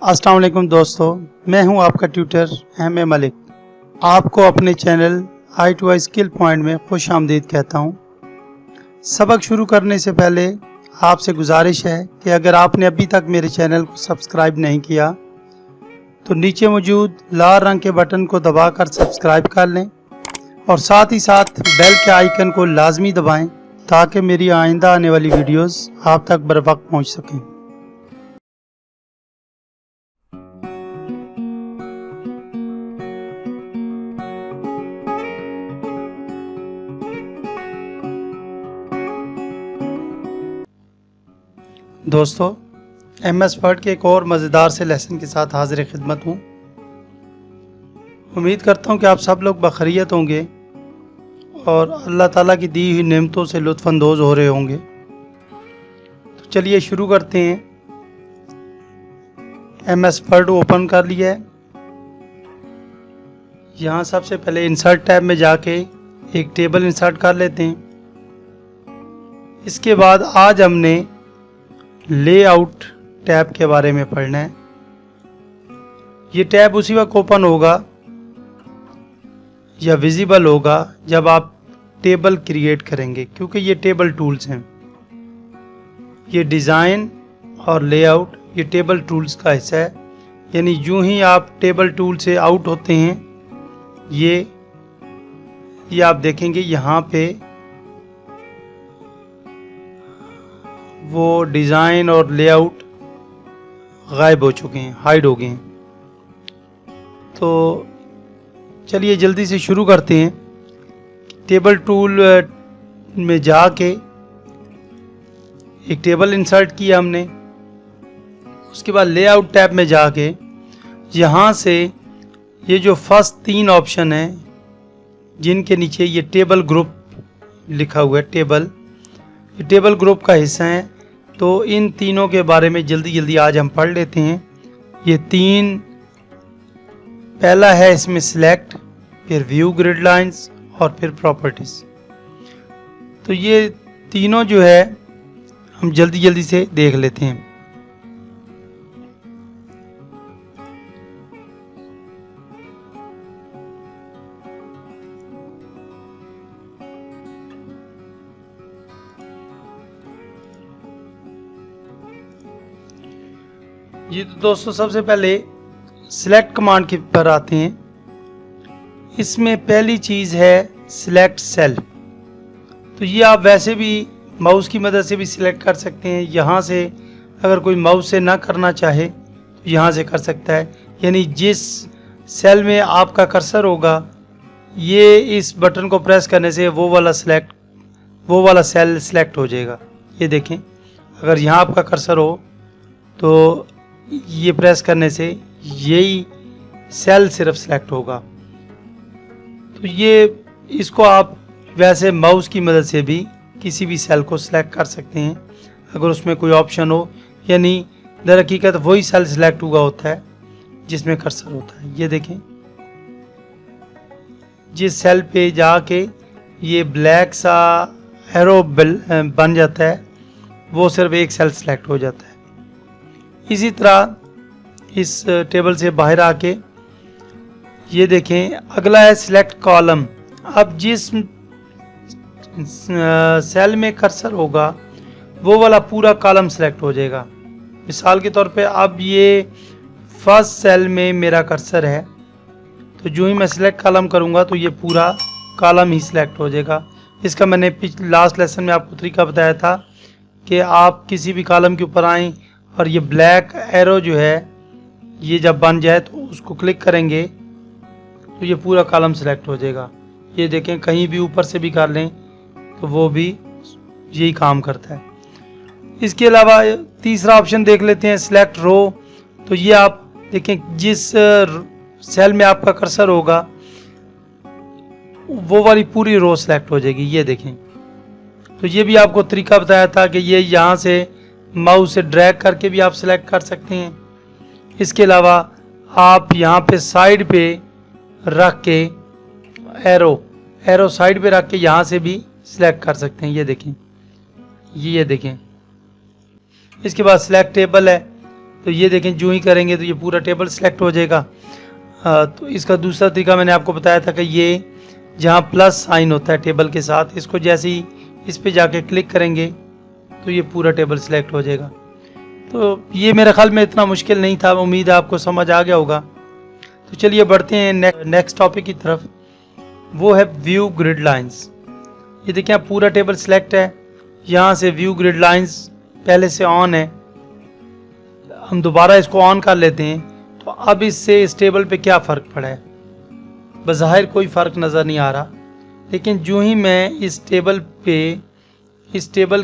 अस्सलाम वालेकुम दोस्तों, मैं हूं आपका ट्यूटर एम मलिक। आपको अपने चैनल i2i स्किल पॉइंट में खुश आमदीद कहता हूं। सबक शुरू करने से पहले आपसे गुजारिश है कि अगर आपने अभी तक मेरे चैनल को सब्सक्राइब नहीं किया तो नीचे मौजूद लाल रंग के बटन को दबाकर सब्सक्राइब कर लें और साथ ही साथ बेल के आइकन को लाजमी दबाएं ताकि मेरी आइंदा आने वाली वीडियोस आप तक बर वक्त पहुँच सकें। दोस्तों, MS वर्ड के एक और मज़ेदार से लेसन के साथ हाजिर खिदमत हूँ। उम्मीद करता हूँ कि आप सब लोग बखैरियत होंगे और अल्लाह ताला की दी हुई नेमतों से लुत्फ़अंदोज़ हो रहे होंगे। तो चलिए शुरू करते हैं। MS वर्ड ओपन कर लिया है। यहाँ सबसे पहले इंसर्ट टैब में जाके एक टेबल इंसर्ट कर लेते हैं। इसके बाद आज हमने लेआउट टैब के बारे में पढ़ना है। ये टैब उसी वक्त ओपन होगा या विजिबल होगा जब आप टेबल क्रिएट करेंगे, क्योंकि ये टेबल टूल्स हैं। ये डिज़ाइन और लेआउट ये टेबल टूल्स का हिस्सा है। यानी यूं ही आप टेबल टूल से आउट होते हैं, ये आप देखेंगे यहाँ पे वो डिज़ाइन और लेआउट गायब हो चुके हैं, हाइड हो गए हैं। तो चलिए जल्दी से शुरू करते हैं। टेबल टूल में जाके एक टेबल इंसर्ट किया हमने। उसके बाद लेआउट टैब में जाके यहाँ से ये जो फर्स्ट 3 ऑप्शन हैं जिनके नीचे ये टेबल ग्रुप लिखा हुआ है, ये टेबल ग्रुप का हिस्सा है। तो इन तीनों के बारे में जल्दी जल्दी आज हम पढ़ लेते हैं। ये 3, पहला है इसमें सिलेक्ट, फिर व्यू ग्रिड लाइंस और फिर प्रॉपर्टीज। तो ये तीनों जो है हम जल्दी जल्दी से देख लेते हैं। ये तो दोस्तों सबसे पहले सिलेक्ट कमांड के पर आते हैं। इसमें पहली चीज़ है सिलेक्ट सेल। तो ये आप वैसे भी माउस की मदद से भी सिलेक्ट कर सकते हैं। यहाँ से अगर कोई माउस से ना करना चाहे तो यहाँ से कर सकता है। यानी जिस सेल में आपका कर्सर होगा, ये इस बटन को प्रेस करने से वो वाला सेल सिलेक्ट हो जाएगा। ये देखें, अगर यहाँ आपका कर्सर हो तो ये प्रेस करने से यही सेल सिर्फ सिलेक्ट होगा। तो ये इसको आप वैसे माउस की मदद से भी किसी भी सेल को सिलेक्ट कर सकते हैं अगर उसमें कोई ऑप्शन हो। यानी दर हकीकत वही सेल सिलेक्ट हुआ होता है जिसमें कर्सर होता है। ये देखें, जिस सेल पे जाके ये ब्लैक सा एरो बन जाता है वो सिर्फ एक सेल सिलेक्ट हो जाता है। इसी तरह इस टेबल से बाहर आके ये देखें, अगला है सिलेक्ट कॉलम। अब जिस सेल में कर्सर होगा वो वाला पूरा कॉलम सिलेक्ट हो जाएगा। मिसाल के तौर पे अब ये फर्स्ट सेल में मेरा कर्सर है, तो जो ही मैं सिलेक्ट कॉलम करूँगा तो ये पूरा कॉलम ही सिलेक्ट हो जाएगा। इसका मैंने लास्ट लेसन में आपको तरीका बताया था कि आप किसी भी कॉलम के ऊपर आएँ और ये ब्लैक एरो जो है ये जब बन जाए तो उसको क्लिक करेंगे तो ये पूरा कॉलम सिलेक्ट हो जाएगा। ये देखें, कहीं भी ऊपर से भी कर लें तो वो भी यही काम करता है। इसके अलावा तीसरा ऑप्शन देख लेते हैं, सिलेक्ट रो। तो ये आप देखें, जिस सेल में आपका कर्सर होगा वो वाली पूरी रो सिलेक्ट हो जाएगी। ये देखें, तो ये भी आपको तरीका बताया था कि ये यहाँ से माउस से ड्रैग करके भी आप सिलेक्ट कर सकते हैं। इसके अलावा आप यहाँ पे साइड पे रख के एरो साइड पे रख के यहाँ से भी सिलेक्ट कर सकते हैं। ये देखें, ये देखें। इसके बाद सिलेक्ट टेबल है। तो ये देखें जो ही करेंगे तो ये पूरा टेबल सेलेक्ट हो जाएगा। तो इसका दूसरा तरीका मैंने आपको बताया था कि ये जहाँ प्लस साइन होता है टेबल के साथ, इसको जैसे ही इस पे जाके क्लिक करेंगे तो ये पूरा टेबल सेलेक्ट हो जाएगा। तो ये मेरे ख्याल में इतना मुश्किल नहीं था, उम्मीद है आपको समझ आ गया होगा। तो चलिए बढ़ते हैं नेक्स्ट टॉपिक की तरफ, वो है व्यू ग्रिड लाइंस। ये देखिए आप पूरा टेबल सेलेक्ट है, यहाँ से व्यू ग्रिड लाइंस पहले से ऑन है, हम दोबारा इसको ऑन कर लेते हैं। तो अब इससे इस टेबल पे क्या फ़र्क पड़ा है? बज़ाहिर कोई फ़र्क नज़र नहीं आ रहा, लेकिन जो ही मैं इस टेबल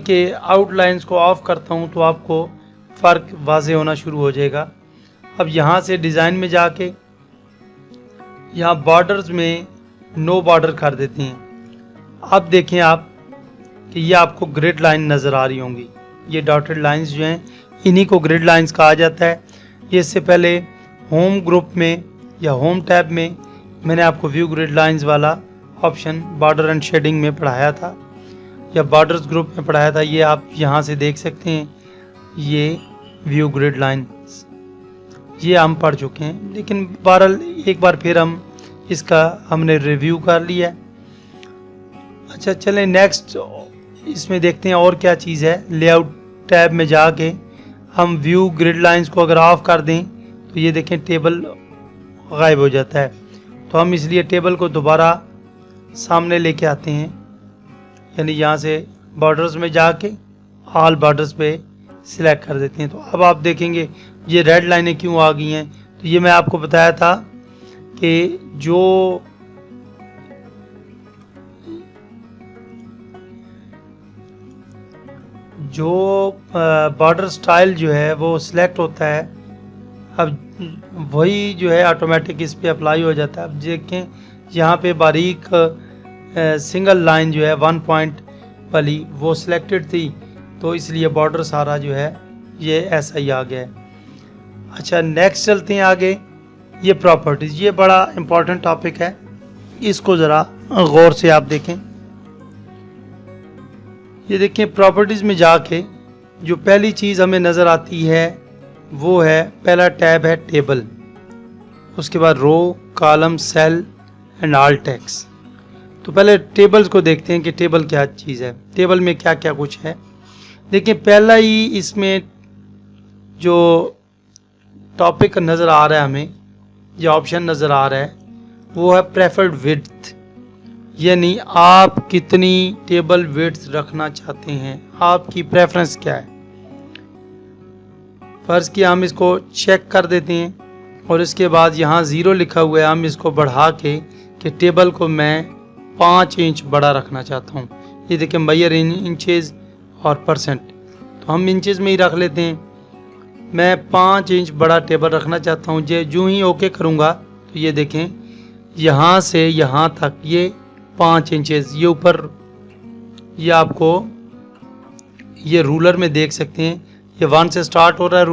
के आउटलाइंस को ऑफ करता हूँ तो आपको फ़र्क वाज़े होना शुरू हो जाएगा। अब यहाँ से डिज़ाइन में जाके यहाँ बॉर्डर्स में नो बॉर्डर कर देते हैं। अब देखें आप कि ये आपको ग्रिड लाइन नज़र आ रही होंगी। ये डॉटेड लाइंस जो हैं इन्हीं को ग्रिड लाइंस कहा जाता है। ये इससे पहले होम ग्रुप में या होम टैब में मैंने आपको व्यू ग्रिड लाइंस वाला ऑप्शन बॉर्डर एंड शेडिंग में पढ़ाया था या बॉर्डर्स ग्रुप में पढ़ाया था। ये आप यहाँ से देख सकते हैं, ये व्यू ग्रिड लाइंस ये हम पढ़ चुके हैं, लेकिन बहरहाल एक बार फिर इसका हमने रिव्यू कर लिया। अच्छा चलें नेक्स्ट इसमें देखते हैं और क्या चीज़ है। लेआउट टैब में जाके हम व्यू ग्रिड लाइंस को अगर ऑफ कर दें तो ये देखें टेबल गायब हो जाता है। तो हम इसलिए टेबल को दोबारा सामने लेके आते हैं, यानी यहाँ से बॉर्डर्स में जाके ऑल बॉर्डर्स पे सिलेक्ट कर देते हैं। तो अब आप देखेंगे ये रेड लाइनें क्यों आ गई हैं। तो ये मैं आपको बताया था कि जो बॉर्डर स्टाइल जो है वो सिलेक्ट होता है, अब वही जो है ऑटोमेटिक इस पे अप्लाई हो जाता है। अब देखें यहाँ पे बारीक सिंगल लाइन जो है 1 पॉइंट वाली वो सिलेक्टेड थी, तो इसलिए बॉर्डर सारा जो है ये ऐसा ही आ गया है। अच्छा नेक्स्ट चलते हैं आगे। ये प्रॉपर्टीज़, ये बड़ा इम्पोर्टेंट टॉपिक है, इसको ज़रा गौर से आप देखें। ये देखें प्रॉपर्टीज़ में जाके जो पहली चीज़ हमें नज़र आती है वो है, पहला टैब है टेबल, उसके बाद row, column, cell and all text. तो पहले टेबल्स को देखते हैं कि टेबल क्या चीज़ है, टेबल में क्या क्या कुछ है। देखिए पहला ही इसमें जो टॉपिक नज़र आ रहा है हमें, जो ऑप्शन नज़र आ रहा है वो है प्रेफर्ड विड्थ, यानी आप कितनी टेबल विड्थ रखना चाहते हैं, आपकी प्रेफरेंस क्या है। फ़र्ज़ किया हम इसको चेक कर देते हैं और इसके बाद यहाँ 0 लिखा हुआ है, हम इसको बढ़ा के कि टेबल को मैं 5 इंच बड़ा रखना चाहता हूँ। ये देखिए मेजर इन इंचेस और परसेंट, तो हम इंचेस में ही रख लेते हैं। मैं 5 इंच बड़ा टेबल रखना चाहता हूँ। जो ही ओके करूँगा तो ये देखें यहाँ से यहाँ तक ये 5 इंचेस, ये ऊपर ये आपको ये रूलर में देख सकते हैं, ये 1 से स्टार्ट हो रहा है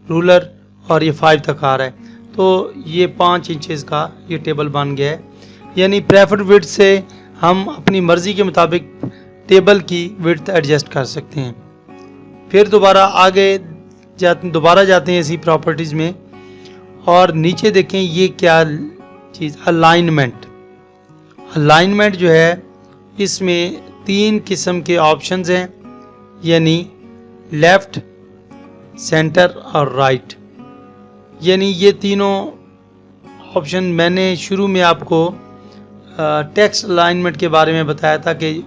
रूलर और ये 5 तक आ रहा है। तो ये 5 इंचेस का ये टेबल बन गया है। यानी प्रेफर्ड विड्थ से हम अपनी मर्ज़ी के मुताबिक टेबल की विड्थ एडजस्ट कर सकते हैं। फिर दोबारा जाते हैं इसी प्रॉपर्टीज़ में और नीचे देखें ये क्या चीज़, अलाइनमेंट जो है इसमें 3 किस्म के ऑप्शंस हैं, यानी लेफ़्ट, सेंटर और राइट। यानी ये तीनों ऑप्शन मैंने शुरू में आपको टेक्स्ट अलाइनमेंट के बारे में बताया था कि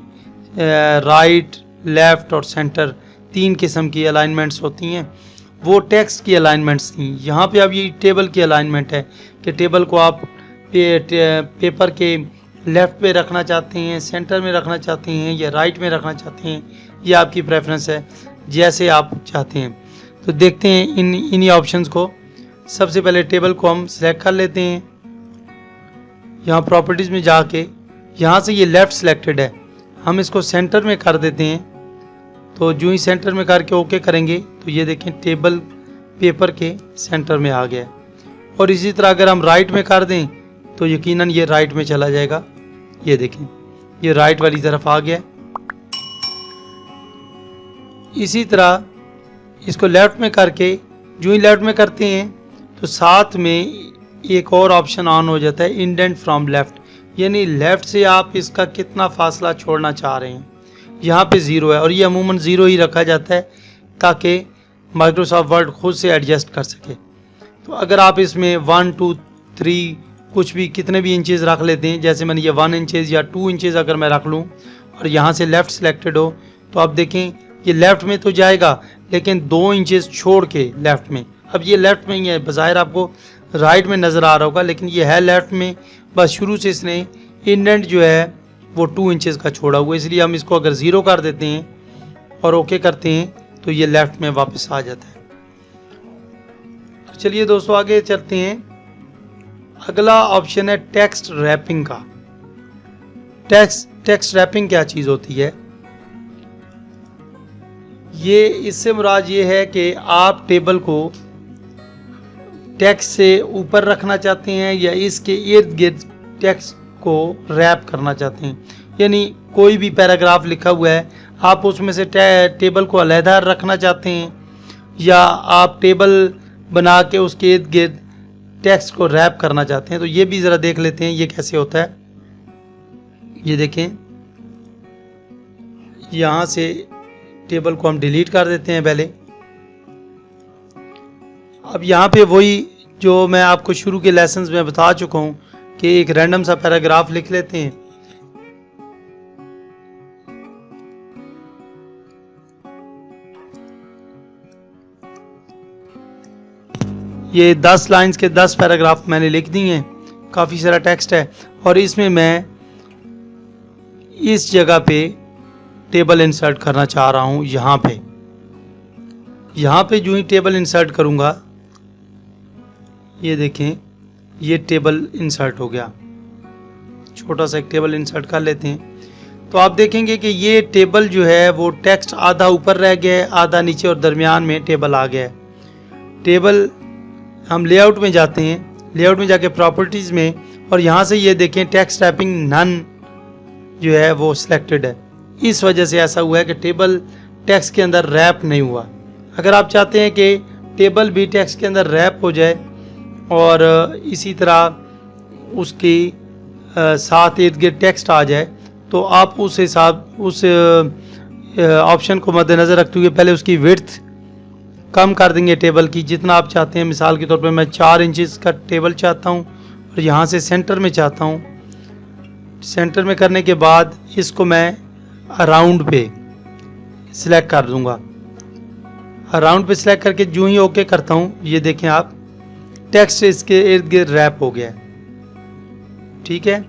राइट, लेफ़्ट और सेंटर 3 किस्म की अलाइनमेंट्स होती हैं, वो टेक्स्ट की अलाइनमेंट्स थी। यहाँ पे अब ये टेबल की अलाइनमेंट है कि टेबल को आप पेपर के लेफ़्ट पे रखना चाहते हैं, सेंटर में रखना चाहते हैं या राइट में रखना चाहते हैं, ये आपकी प्रेफरेंस है, जैसे आप चाहते हैं। तो देखते हैं इन्हीं ऑप्शंस को। सबसे पहले टेबल को हम सेलेक्ट कर लेते हैं, यहाँ प्रॉपर्टीज़ में जाके यहाँ से ये लेफ़्ट सिलेक्टेड है, हम इसको सेंटर में कर देते हैं। तो जो ही सेंटर में करके ओके करेंगे तो ये देखें टेबल पेपर के सेंटर में आ गया। और इसी तरह अगर हम राइट में कर दें तो यकीनन ये राइट में चला जाएगा। ये देखें ये राइट वाली तरफ आ गया। इसी तरह इसको लेफ्ट में करके जो ही लेफ्ट में करते हैं तो साथ में एक और ऑप्शन ऑन हो जाता है, इंडेंट फ्रॉम लेफ्ट, यानी लेफ्ट से आप इसका कितना फासला छोड़ना चाह रहे हैं। यहाँ पे 0 है और ये अमूमन 0 ही रखा जाता है ताकि माइक्रोसॉफ्ट वर्ड खुद से एडजस्ट कर सके। तो अगर आप इसमें 1, 2, 3 कुछ भी कितने भी इंचेस रख लेते हैं, जैसे मैंने ये 1 इंचेस या 2 इंचेस अगर मैं रख लूँ और यहाँ से लेफ़्ट सिलेक्टेड हो, तो आप देखें ये लेफ़्ट में तो जाएगा लेकिन 2 इंचेस छोड़ के लेफ़्ट में। अब ये लेफ़्ट में ही है, बज़ाहिर आपको राइट में नज़र आ रहा होगा लेकिन ये है लेफ़्ट में, बस शुरू से इसने इंडेंट जो है वो 2 इंचेस का छोड़ा हुआ, इसलिए हम इसको अगर 0 कर देते हैं और ओके करते हैं तो ये लेफ़्ट में वापस आ जाता है। तो चलिए दोस्तों आगे चलते हैं। अगला ऑप्शन है टेक्स्ट रैपिंग का। टेक्स्ट रैपिंग क्या चीज़ होती है? ये इससे मुराद ये है कि आप टेबल को टेक्स्ट से ऊपर रखना चाहते हैं या इसके इर्द गिर्द टेक्स्ट को रैप करना चाहते हैं, यानी कोई भी पैराग्राफ लिखा हुआ है आप उसमें से टेबल को अलहदा रखना चाहते हैं या आप टेबल बना के उसके इर्द गिर्द टेक्स्ट को रैप करना चाहते हैं। तो ये भी ज़रा देख लेते हैं ये कैसे होता है। ये देखें, यहाँ से टेबल को हम डिलीट कर देते हैं पहले। अब यहाँ पे वही जो मैं आपको शुरू के लेसन्स में बता चुका हूँ कि एक रैंडम सा पैराग्राफ लिख लेते हैं। ये 10 लाइंस के 10 पैराग्राफ मैंने लिख दिए हैं, काफ़ी सारा टेक्स्ट है और इसमें मैं इस जगह पे टेबल इंसर्ट करना चाह रहा हूँ। यहाँ पे जो ही टेबल इंसर्ट करूँगा, ये देखें ये टेबल इंसर्ट हो गया। छोटा सा एक टेबल इंसर्ट कर लेते हैं तो आप देखेंगे कि ये टेबल जो है वो टेक्स्ट आधा ऊपर रह गया है, आधा नीचे और दरमियान में टेबल आ गया है। टेबल हम लेआउट में जाते हैं, लेआउट में जाके प्रॉपर्टीज़ में, और यहाँ से ये देखें टेक्स्ट रैपिंग नन जो है वो सिलेक्टेड है। इस वजह से ऐसा हुआ है कि टेबल टेक्स्ट के अंदर रैप नहीं हुआ। अगर आप चाहते हैं कि टेबल भी टेक्स्ट के अंदर रैप हो जाए और इसी तरह उसकी साथ इर्द गिर्द टेक्स्ट आ जाए, तो आप उस ऑप्शन को मद्देनज़र रखते हुए पहले उसकी विड्थ कम कर देंगे टेबल की जितना आप चाहते हैं। मिसाल के तौर पे मैं 4 इंचेस का टेबल चाहता हूँ और यहाँ से सेंटर में चाहता हूँ। सेंटर में करने के बाद इसको मैं अराउंड पे सिलेक्ट कर दूँगा। अराउंड पे सिलेक्ट करके जो ही ओके करता हूँ, ये देखें आप टेक्स्ट इसके इर्द गिर्द रैप हो गया। ठीक है,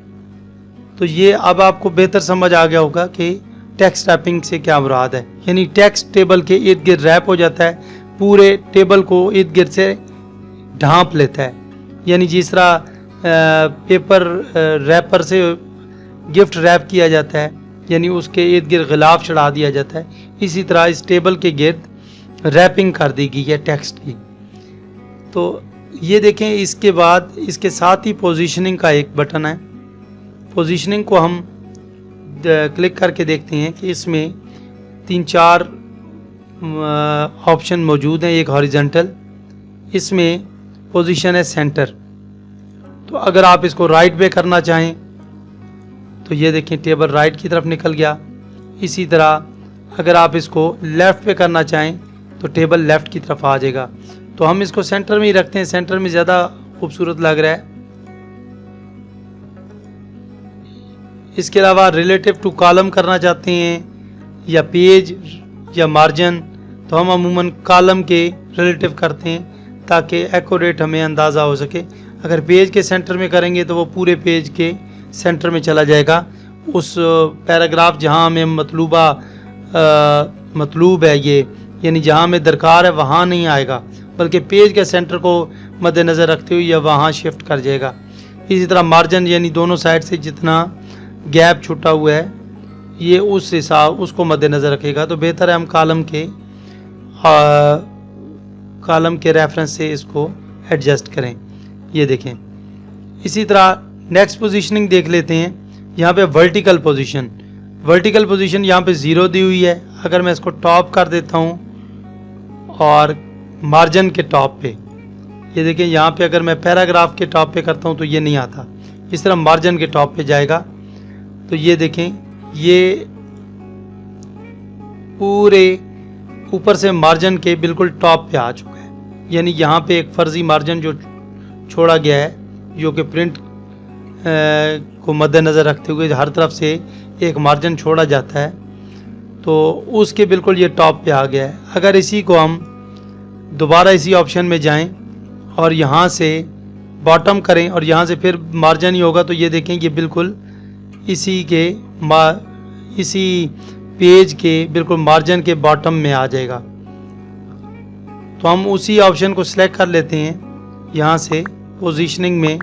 तो ये अब आपको बेहतर समझ आ गया होगा कि टेक्स्ट रैपिंग से क्या मुराद है। यानी टेक्स्ट टेबल के इर्द गिर्द रैप हो जाता है, पूरे टेबल को इर्द गिर्द से ढांप लेता है। यानी जिस तरह पेपर रैपर से गिफ्ट रैप किया जाता है, यानी उसके इर्द गिर्द गिलाफ चढ़ा दिया जाता है, इसी तरह इस टेबल के गिर्द रैपिंग कर दी गई है टेक्स्ट की। तो ये देखें, इसके बाद इसके साथ ही पोजीशनिंग का एक बटन है। पोजीशनिंग को हम क्लिक करके देखते हैं कि इसमें 3-4 ऑप्शन मौजूद हैं। एक हॉरिजॉन्टल, इसमें पोजीशन है सेंटर। तो अगर आप इसको राइट पे करना चाहें तो ये देखें टेबल राइट की तरफ निकल गया। इसी तरह अगर आप इसको लेफ़्ट पे करना चाहें तो टेबल लेफ़्ट की तरफ आ जाएगा। तो हम इसको सेंटर में ही रखते हैं, सेंटर में ज़्यादा खूबसूरत लग रहा है। इसके अलावा रिलेटिव टू कॉलम करना चाहते हैं या पेज या मार्जिन, तो हम अमूमन कॉलम के रिलेटिव करते हैं ताकि एक्यूरेट हमें अंदाज़ा हो सके। अगर पेज के सेंटर में करेंगे तो वो पूरे पेज के सेंटर में चला जाएगा। उस पैराग्राफ जहां हमें मतलूब है ये, यानी जहां हमें दरकार है वहां नहीं आएगा, बल्कि पेज के सेंटर को मद्देनज़र रखते हुए या वहां शिफ्ट कर जाएगा। इसी तरह मार्जिन, यानी दोनों साइड से जितना गैप छूटा हुआ है ये उस हिसाब उसको मद्देनज़र रखेगा। तो बेहतर है हम कॉलम के रेफरेंस से इसको एडजस्ट करें। ये देखें, इसी तरह नेक्स्ट पोजीशनिंग देख लेते हैं। यहाँ पे वर्टिकल पोजीशन यहाँ पे 0 दी हुई है। अगर मैं इसको टॉप कर देता हूँ और मार्जिन के टॉप पे। ये देखिए यहाँ पे अगर मैं पैराग्राफ के टॉप पे करता हूँ तो ये नहीं आता, इस तरह मार्जिन के टॉप पे जाएगा। तो ये देखें, ये पूरे ऊपर से मार्जिन के बिल्कुल टॉप पे आ चुका है। यानी यहाँ पे एक फर्जी मार्जिन जो छोड़ा गया है, जो कि प्रिंट को मद्देनज़र रखते हुए हर तरफ से एक मार्जिन छोड़ा जाता है, तो उसके बिल्कुल ये टॉप पे आ गया है। अगर इसी को हम दोबारा इसी ऑप्शन में जाएं और यहाँ से बॉटम करें और यहाँ से फिर मार्जिन ही होगा, तो ये देखें ये बिल्कुल इसी पेज के बिल्कुल मार्जिन के बॉटम में आ जाएगा। तो हम उसी ऑप्शन को सिलेक्ट कर लेते हैं, यहाँ से पोजीशनिंग में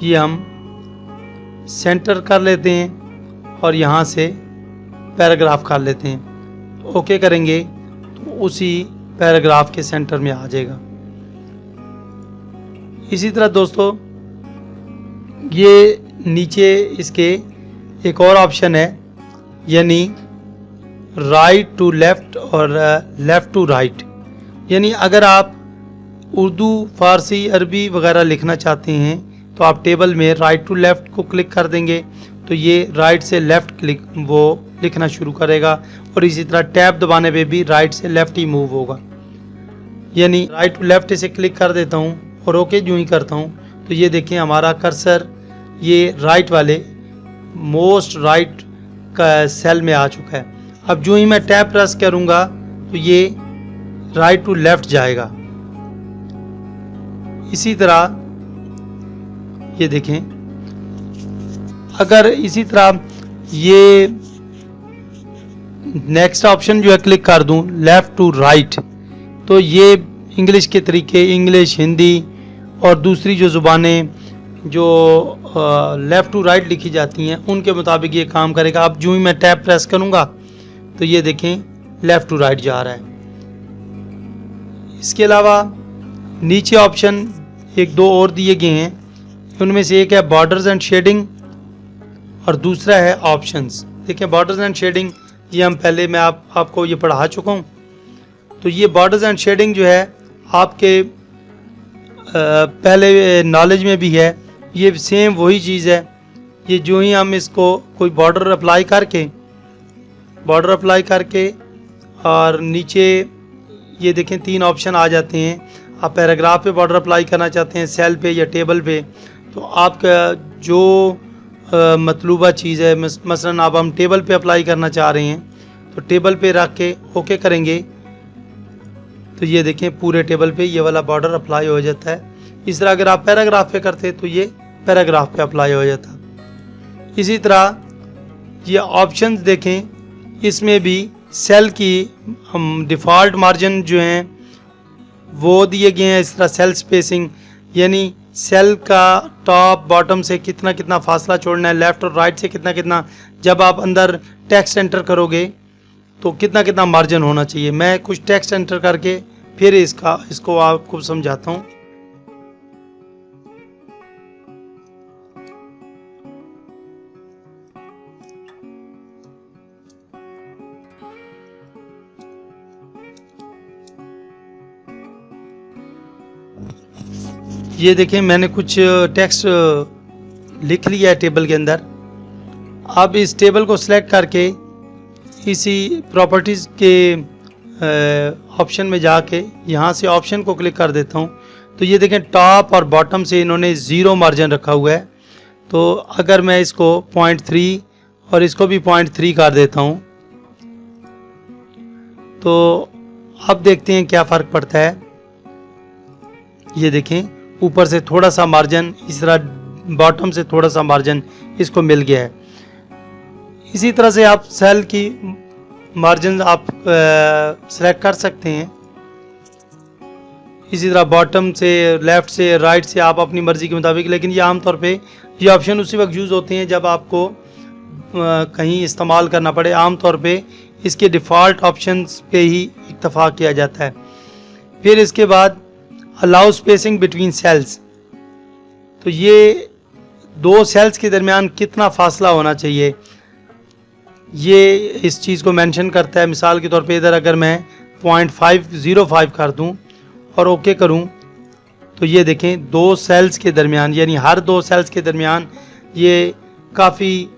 ये हम सेंटर कर लेते हैं और यहाँ से पैराग्राफ कर लेते हैं। ओके करेंगे तो उसी पैराग्राफ के सेंटर में आ जाएगा। इसी तरह दोस्तों ये नीचे इसके एक और ऑप्शन है, यानी राइट टू लेफ्ट और लेफ्ट टू राइट। यानी अगर आप उर्दू, फारसी, अरबी वगैरह लिखना चाहते हैं तो आप टेबल में राइट टू लेफ्ट को क्लिक कर देंगे तो ये राइट से लेफ्ट वो लिखना शुरू करेगा, और इसी तरह टैब दबाने पे भी राइट से लेफ्ट ही मूव होगा। यानी राइट टू लेफ्ट इसे क्लिक कर देता हूँ और ओके जो ही करता हूँ तो ये देखें हमारा कर्सर ये राइट वाले मोस्ट राइट का सेल में आ चुका है। अब जो ही मैं टैब प्रेस करूँगा तो ये राइट टू लेफ्ट जाएगा। इसी तरह ये देखें, अगर इसी तरह ये नेक्स्ट ऑप्शन जो है क्लिक कर दूं लेफ्ट टू राइट, तो ये इंग्लिश के तरीके, इंग्लिश, हिंदी और दूसरी जो ज़ुबानें जो लेफ़्ट टू राइट लिखी जाती हैं उनके मुताबिक ये काम करेगा। अब जो ही मैं टैब प्रेस करूँगा तो ये देखें लेफ़्ट टू राइट जा रहा है। इसके अलावा नीचे ऑप्शन एक दो और दिए गए हैं, उनमें से एक है बॉर्डर्स एंड शेडिंग और दूसरा है ऑप्शंस। देखें बॉर्डर्स एंड शेडिंग ये हम पहले मैं आपको ये पढ़ा चुका हूँ। तो ये बॉर्डर्स एंड शेडिंग जो है आपके पहले नॉलेज में भी है, ये सेम वही चीज़ है। ये जो ही हम इसको कोई बॉर्डर अप्लाई करके और नीचे ये देखें 3 ऑप्शन आ जाते हैं। आप पैराग्राफ पे बॉर्डर अप्लाई करना चाहते हैं, सेल पे या टेबल पे, तो आपका जो मतलूबा चीज़ है, मसलन आप हम टेबल पे अप्लाई करना चाह रहे हैं तो टेबल पे रख के ओके करेंगे तो ये देखें पूरे टेबल पे ये वाला बॉर्डर अप्लाई हो जाता है। इस तरह अगर आप पैराग्राफ पे करते तो ये पैराग्राफ पे अप्लाई हो जाता। इसी तरह ये ऑप्शंस देखें, इसमें भी सेल की हम डिफ़ॉल्ट मार्जिन जो हैं वो दिए गए हैं। इस तरह सेल स्पेसिंग, यानी सेल का टॉप बॉटम से कितना कितना फासला छोड़ना है, लेफ़्ट और राइट से कितना कितना, जब आप अंदर टेक्स्ट एंटर करोगे तो कितना कितना मार्जिन होना चाहिए। मैं कुछ टेक्स्ट एंटर करके फिर इसको आपको समझाता हूँ। ये देखें मैंने कुछ टेक्स्ट लिख लिया है टेबल के अंदर। अब इस टेबल को सिलेक्ट करके इसी प्रॉपर्टीज़ के ऑप्शन में जाके यहाँ से ऑप्शन को क्लिक कर देता हूँ तो ये देखें टॉप और बॉटम से इन्होंने 0 मार्जिन रखा हुआ है। तो अगर मैं इसको 0.3 और इसको भी 0.3 कर देता हूँ तो अब देखते हैं क्या फ़र्क पड़ता है। ये देखें ऊपर से थोड़ा सा मार्जिन, इस तरह बॉटम से थोड़ा सा मार्जिन इसको मिल गया है। इसी तरह से आप सेल की मार्जिन आप सेलेक्ट कर सकते हैं। इसी तरह बॉटम से, लेफ़्ट से, राइट से आप अपनी मर्ज़ी के मुताबिक, लेकिन ये आमतौर पे ये ऑप्शन उसी वक्त यूज़ होते हैं जब आपको कहीं इस्तेमाल करना पड़े। आमतौर पे इसके डिफ़ॉल्ट ऑप्शंस पे ही इत्तफाक किया जाता है। फिर इसके बाद अलाउ स्पेसिंग बिटवीन सेल्स, तो ये 2 सेल्स के दरमियान कितना फासला होना चाहिए ये इस चीज़ को मेंशन करता है। मिसाल के तौर पे इधर अगर मैं 0.505 कर दूं और ओके करूं, तो ये देखें 2 सेल्स के दरमियान, यानी हर 2 सेल्स के दरमियान ये काफ़ी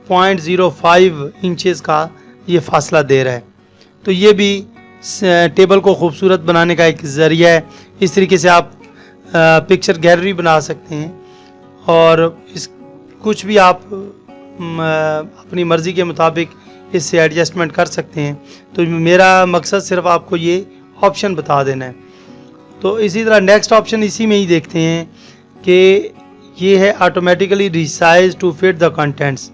0.05 इंचेस का ये फासला दे रहा है। तो ये भी टेबल को खूबसूरत बनाने का एक ज़रिया है। इस तरीके से आप पिक्चर गैलरी बना सकते हैं और इस कुछ भी आप अपनी मर्ज़ी के मुताबिक इससे एडजस्टमेंट कर सकते हैं। तो मेरा मकसद सिर्फ आपको ये ऑप्शन बता देना है। तो इसी तरह नेक्स्ट ऑप्शन इसी में ही देखते हैं कि ये है automatically resize to fit the contents.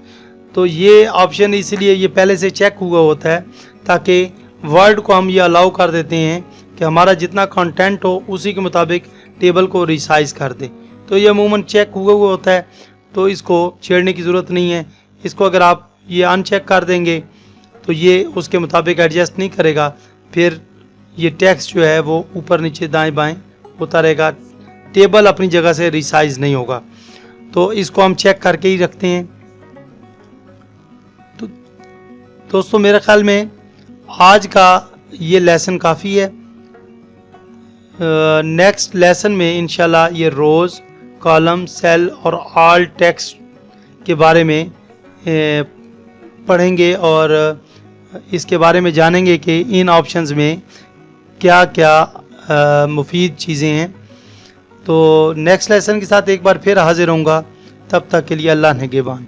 तो ये ऑप्शन इसलिए ये पहले से चेक हुआ होता है ताकि वर्ड को हम ये अलाउ कर देते हैं कि हमारा जितना कंटेंट हो उसी के मुताबिक टेबल को रिसाइज कर दे। तो ये अमूमन चेक हुआ होता है, तो इसको छेड़ने की ज़रूरत नहीं है। इसको अगर आप ये अनचेक कर देंगे तो ये उसके मुताबिक एडजस्ट नहीं करेगा, फिर ये टेक्स्ट जो है वो ऊपर नीचे दाएं बाएं होता रहेगा, टेबल अपनी जगह से रिसाइज नहीं होगा। तो इसको हम चेक करके ही रखते हैं। तो दोस्तों मेरे ख्याल में आज का ये लेसन काफ़ी है। नेक्स्ट लेसन में इंशाल्लाह ये रोज़, कॉलम, सेल और ऑल टेक्स्ट के बारे में पढ़ेंगे और इसके बारे में जानेंगे कि इन ऑप्शंस में क्या क्या मुफीद चीज़ें हैं। तो नेक्स्ट लेसन के साथ एक बार फिर हाजिर होऊंगा। तब तक के लिए अल्लाह निगहबान।